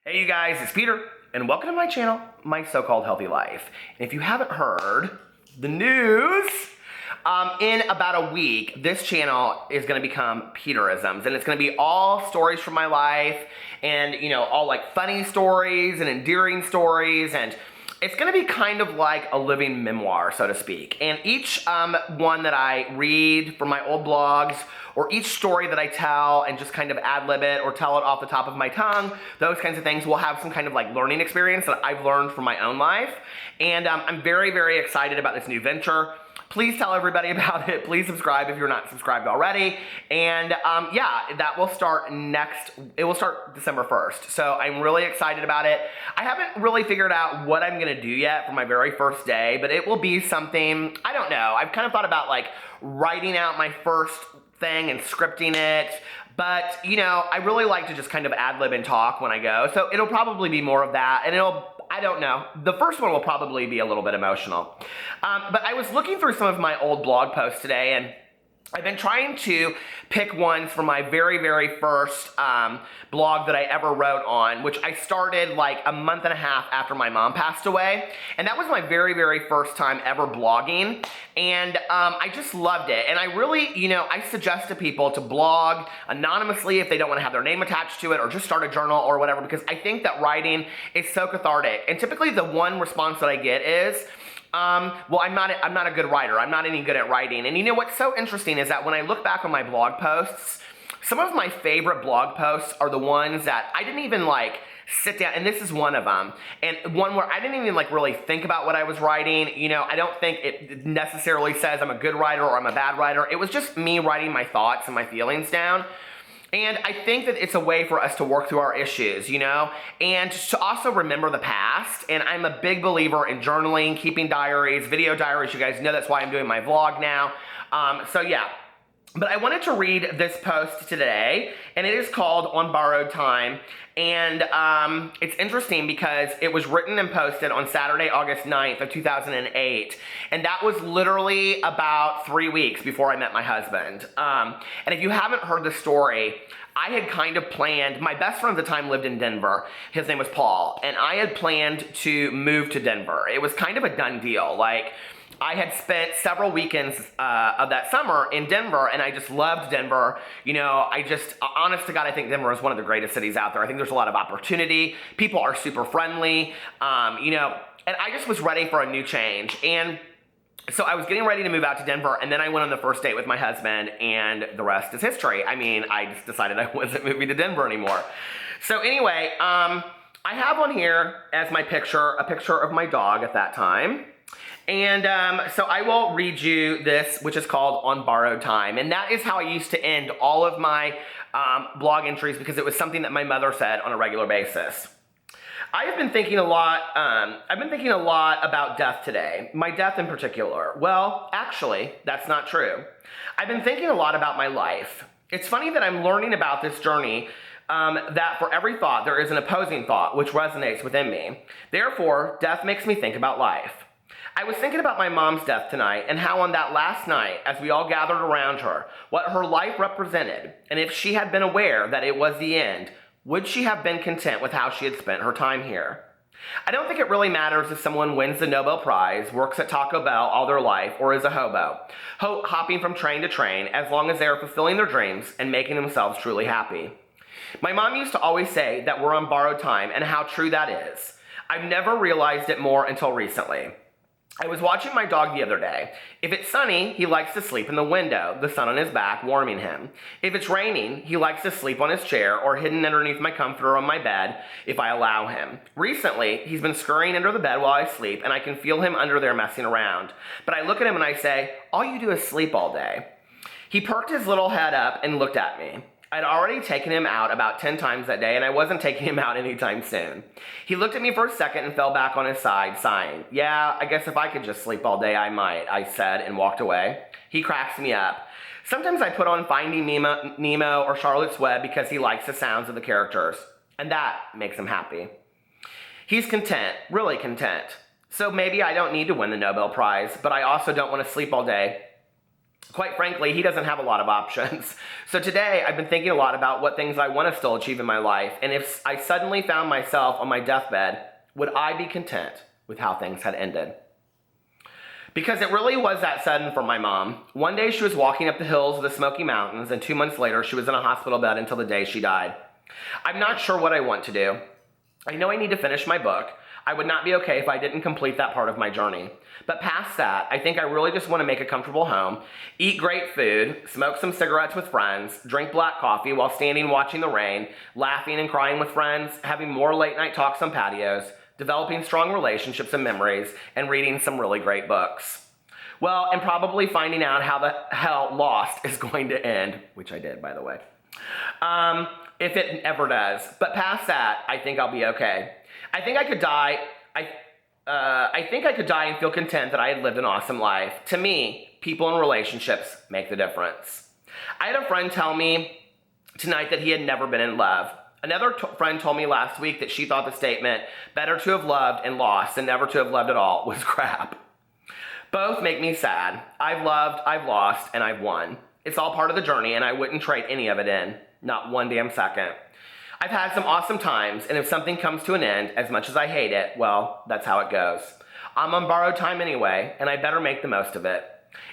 Hey you guys, it's Peter, and welcome to my channel, My So-Called Healthy Life. And if you haven't heard the news, in about a week, this channel is going to become Peterisms, and it's going to be all stories from my life, and all like funny stories and endearing stories, and it's going to be kind of like a living memoir, so to speak. And each one that I read from my old blogs, or each story that I tell and just kind of ad-lib it or tell it off the top of my tongue, those kinds of things will have some kind of like learning experience that I've learned from my own life. And I'm very, very excited about this new venture. Please tell everybody about it. Please subscribe if you're not subscribed already. And yeah, that will start it will start December 1st. So I'm really excited about it. I haven't really figured out what I'm gonna do yet for my very first day, but it will be something, I don't know. I've kind of thought about like writing out my first thing and scripting it. But, I really like to just kind of ad-lib and talk when I go. So it'll probably be more of that. And I don't know. The first one will probably be a little bit emotional. But I was looking through some of my old blog posts today, and I've been trying to pick ones from my very, very first blog that I ever wrote on, which I started like a month and a half after my mom passed away. And that was my very, very first time ever blogging. And I just loved it. And I really, I suggest to people to blog anonymously if they don't want to have their name attached to it, or just start a journal or whatever, because I think that writing is so cathartic. And typically the one response that I get is, well, I'm not a good writer. I'm not any good at writing. And what's so interesting is that when I look back on my blog posts, some of my favorite blog posts are the ones that I didn't even like sit down, and this is one of them, and one where I didn't even like really think about what I was writing. I don't think it necessarily says I'm a good writer or I'm a bad writer. It was just me writing my thoughts and my feelings down. And I think that it's a way for us to work through our issues, and to also remember the past. And I'm a big believer in journaling, keeping diaries, video diaries. You guys know that's why I'm doing my vlog now. So yeah. But I wanted to read this post today, and it is called On Borrowed Time. And it's interesting because it was written and posted on Saturday, August 9th of 2008. And that was literally about 3 weeks before I met my husband. And if you haven't heard the story, I had kind of planned, my best friend at the time lived in Denver. His name was Paul. And I had planned to move to Denver. It was kind of a done deal. Like, I had spent several weekends of that summer in Denver, and I just loved Denver. Honest to God, I think Denver is one of the greatest cities out there. I think there's a lot of opportunity. People are super friendly, and I just was ready for a new change. And so I was getting ready to move out to Denver, and then I went on the first date with my husband, and the rest is history. I mean, I just decided I wasn't moving to Denver anymore. So anyway, I have on here as my picture, a picture of my dog at that time. And so I will read you this, which is called On Borrowed Time. And that is how I used to end all of my blog entries, because it was something that my mother said on a regular basis. I have been thinking a lot, about death today, my death in particular. Well, actually, that's not true. I've been thinking a lot about my life. It's funny that I'm learning about this journey, that for every thought, there is an opposing thought which resonates within me. Therefore, death makes me think about life. I was thinking about my mom's death tonight, and how on that last night, as we all gathered around her, what her life represented, and if she had been aware that it was the end, would she have been content with how she had spent her time here? I don't think it really matters if someone wins the Nobel Prize, works at Taco Bell all their life, or is a hobo, hopping from train to train, as long as they are fulfilling their dreams and making themselves truly happy. My mom used to always say that we're on borrowed time, and how true that is. I've never realized it more until recently. I was watching my dog the other day. If it's sunny, he likes to sleep in the window, the sun on his back warming him. If it's raining, he likes to sleep on his chair or hidden underneath my comforter on my bed if I allow him. Recently, he's been scurrying under the bed while I sleep, and I can feel him under there messing around. But I look at him and I say, all you do is sleep all day. He perked his little head up and looked at me. I'd already taken him out about 10 times that day, and I wasn't taking him out anytime soon. He looked at me for a second and fell back on his side, sighing. Yeah, I guess if I could just sleep all day, I might, I said, and walked away. He cracks me up. Sometimes I put on Finding Nemo or Charlotte's Web because he likes the sounds of the characters, and that makes him happy. He's content, really content. So maybe I don't need to win the Nobel Prize, but I also don't want to sleep all day. Quite frankly, he doesn't have a lot of options. So today, I've been thinking a lot about what things I want to still achieve in my life, and if I suddenly found myself on my deathbed, would I be content with how things had ended? Because it really was that sudden for my mom. One day she was walking up the hills of the Smoky Mountains, and 2 months later she was in a hospital bed until the day she died. I'm not sure what I want to do. I know I need to finish my book. I would not be okay if I didn't complete that part of my journey. But past that, I think I really just want to make a comfortable home, eat great food, smoke some cigarettes with friends, drink black coffee while standing watching the rain, laughing and crying with friends, having more late night talks on patios, developing strong relationships and memories, and reading some really great books. Well, and probably finding out how the hell Lost is going to end, which I did, by the way. If it ever does. But past that, I think I'll be okay. I think I could die. I think I could die and feel content that I had lived an awesome life. To me, people and relationships make the difference. I had a friend tell me tonight that he had never been in love. Another friend told me last week that she thought the statement, better to have loved and lost than never to have loved at all, was crap. Both make me sad. I've loved, I've lost, and I've won. It's all part of the journey, and I wouldn't trade any of it in. Not one damn second. I've had some awesome times, and if something comes to an end, as much as I hate it, well, that's how it goes. I'm on borrowed time anyway, and I better make the most of it.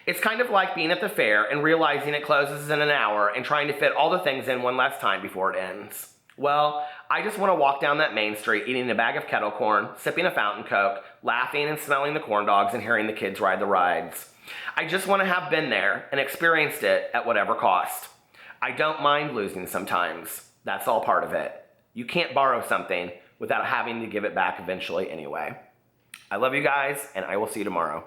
It's kind of like being at the fair and realizing it closes in an hour and trying to fit all the things in one last time before it ends. Well, I just want to walk down that main street eating a bag of kettle corn, sipping a fountain Coke, laughing and smelling the corn dogs and hearing the kids ride the rides. I just want to have been there and experienced it at whatever cost. I don't mind losing sometimes. That's all part of it. You can't borrow something without having to give it back eventually anyway. I love you guys, and I will see you tomorrow.